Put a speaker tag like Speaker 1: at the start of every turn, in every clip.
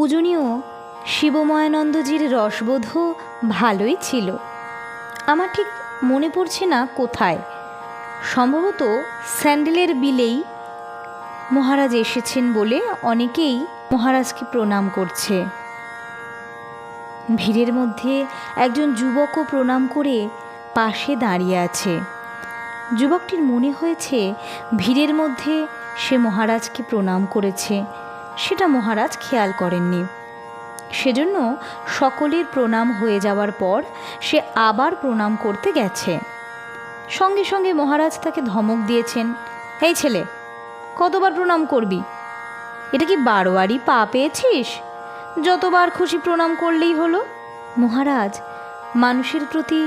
Speaker 1: পূজনীয় শিবময়ানন্দজির রসবোধও ভালোই ছিল। আমার ঠিক মনে পড়ছে না কোথায়, সম্ভবত স্যান্ডেলের বিলেই মহারাজ এসেছেন বলে অনেকেই মহারাজকে প্রণাম করছে। ভিড়ের মধ্যে একজন যুবকও প্রণাম করে পাশে দাঁড়িয়ে আছে। যুবকটির মনে হয়েছে ভিড়ের মধ্যে সে মহারাজকে প্রণাম করেছে, সেটা মহারাজ খেয়াল করেননি। সেজন্য সকলের প্রণাম হয়ে যাওয়ার পর সে আবার প্রণাম করতে গেছে। সঙ্গে সঙ্গে মহারাজ তাকে ধমক দিয়েছেন, এই ছেলে, কতবার প্রণাম করবি? এটা কি বারোয়ারি পা পেয়েছিস? যতবার খুশি প্রণাম করলেই হলো। মহারাজ মানুষের প্রতি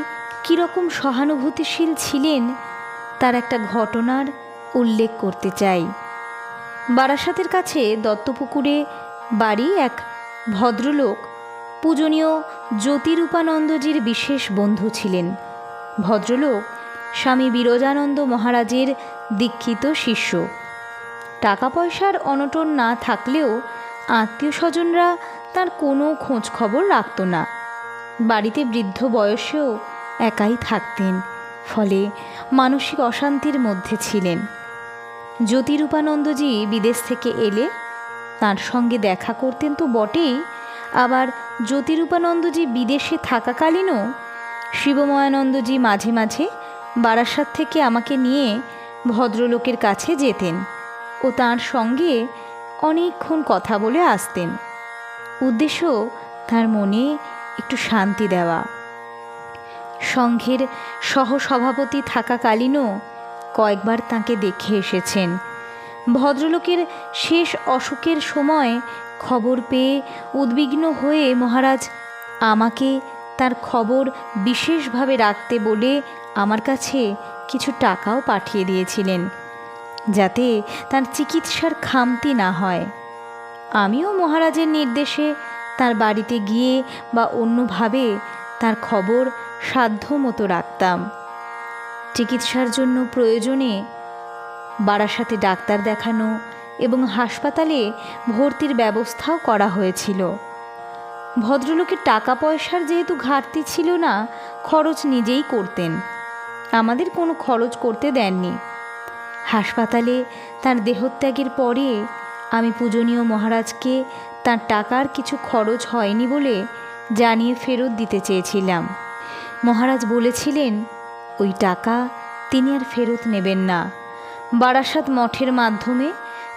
Speaker 1: কীরকম সহানুভূতিশীল ছিলেন তার একটা ঘটনার উল্লেখ করতে চাই। বারাসাতের কাছে দত্তপুকুরে বাড়ি এক ভদ্রলোক পূজনীয় জ্যোতিরূপানন্দজির বিশেষ বন্ধু ছিলেন। ভদ্রলোক স্বামী বিরজানন্দ মহারাজের দীক্ষিত শিষ্য। টাকা পয়সার অনটন না থাকলেও আত্মীয় স্বজনরা তার কোনো খোঁজ খবর রাখত না। বাড়িতে বৃদ্ধ বয়সেও একাই থাকতেন, ফলে মানসিক অশান্তির মধ্যে ছিলেন। জ্যোতিরূপানন্দজি বিদেশ থেকে এলে তার সঙ্গে দেখা করতেন তো বটেই, আবার জ্যোতিরূপানন্দজি বিদেশে থাকাকালীনও শিবময়ানন্দজি মাঝে মাঝে বারাসাত থেকে আমাকে নিয়ে ভদ্রলোকের কাছে যেতেন ও তার সঙ্গে অনেকক্ষণ কথা বলে আসতেন। উদ্দেশ্য তার মনে একটু শান্তি দেওয়া। সংঘের সহসভাপতি থাকাকালীনও কয়েকবার তাকে দেখে এসেছেন। ভদ্রলোকের শেষ অসুখের সময় খবর পেয়ে উদ্বিগ্ন হয়ে মহারাজ আমাকে তার খবর বিশেষভাবে রাখতে বলে আমার কাছে কিছু টাকাও পাঠিয়ে দিয়েছিলেন, যাতে তার চিকিৎসার খামতি না হয়। আমিও মহারাজের নির্দেশে তার বাড়িতে গিয়ে বা অন্যভাবে তার খবর সাধ্যমতো রাখতাম। চিকিৎসার জন্য প্রয়োজনে বারাসাতে ডাক্তার দেখানো এবং হাসপাতালে ভর্তির ব্যবস্থাও করা হয়েছিল। ভদ্রলোকের টাকা পয়সার যেহেতু ঘাটতি ছিল না, খরচ নিজেই করতেন, আমাদের কোনো খরচ করতে দেননি। হাসপাতালে তার দেহত্যাগের পরে আমি পূজনীয় মহারাজকে তার টাকার কিছু খরচ হয়নি বলে জানিয়ে ফেরত দিতে চেয়েছিলাম। মহারাজ বলেছিলেন ওই টাকা তিনি আর ফেরত নেবেন না। বারাসাত মঠের মাধ্যমে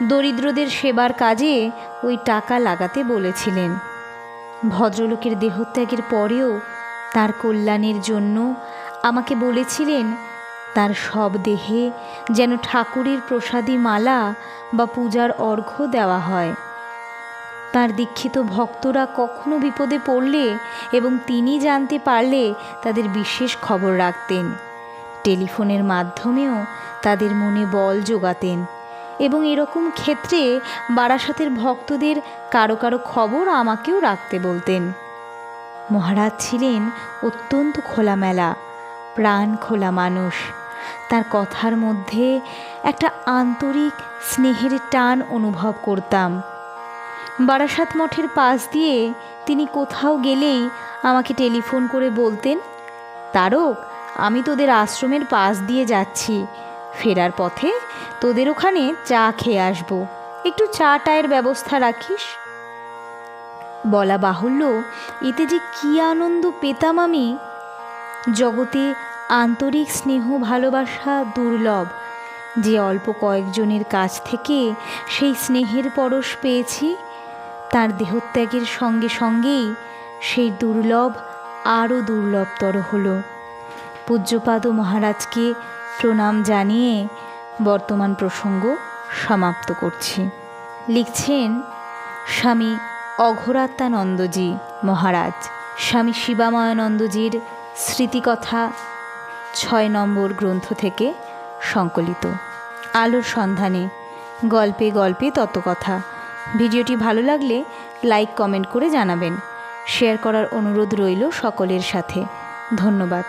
Speaker 1: দরিদ্রদের সেবার কাজে ওই টাকা লাগাতে বলেছিলেন। ভদ্রলোকের দেহত্যাগের পরেও তার কল্যাণের জন্য আমাকে বলেছিলেন তার সব দেহে যেন ঠাকুরের প্রসাদী মালা বা পূজার অর্ঘ্য দেওয়া হয়। তার দীক্ষিত ভক্তরা কখনো বিপদে পড়লে এবং তিনি জানতে পারলে তাদের বিশেষ খবর রাখতেন। টেলিফোনের মাধ্যমেও তাদের মনে বল জোগাতেন এবং এরকম ক্ষেত্রে বারাসাতের ভক্তদের কারো কারো খবর আমাকেও রাখতে বলতেন। মহারাজ ছিলেন অত্যন্ত খোলামেলা, প্রাণ খোলা মানুষ। তার কথার মধ্যে একটা আন্তরিক স্নেহের টান অনুভব করতাম। বারাসাত মঠের পাশ দিয়ে তিনি কোথাও গেলেই আমাকে টেলিফোন করে বলতেন, তারক, আমি তোদের আশ্রমের পাশ দিয়ে যাচ্ছি, ফেরার পথে তোদের ওখানে চা খেয়ে আসবো, একটু চা টায়ের ব্যবস্থা রাখিস। বলা বাহুল্য, এতে যে কী আনন্দ পেতাম আমি। জগতে আন্তরিক স্নেহ ভালোবাসা দুর্লভ। যে অল্প কয়েকজনের কাছ থেকে সেই স্নেহের পরশ পেয়েছি, তার দেহত্যাগের সঙ্গে সঙ্গেই সেই দুর্লভ আরও দুর্লভতর হলো। পূজ্যপাদ মহারাজকে প্রণাম জানিয়ে বর্তমান প্রসঙ্গ সমাপ্ত করছি। লিখছেন স্বামী অঘোরাত্মানন্দজি মহারাজ। স্বামী শিবাময়ানন্দজির স্মৃতিকথা 6 নম্বর গ্রন্থ থেকে সংকলিত। আলোর সন্ধানে, গল্পে গল্পে তত্ত্বকথা। ভিডিওটি ভালো লাগলে লাইক কমেন্ট করে জানাবেন। শেয়ার করার অনুরোধ রইল সকলের সাথে। ধন্যবাদ।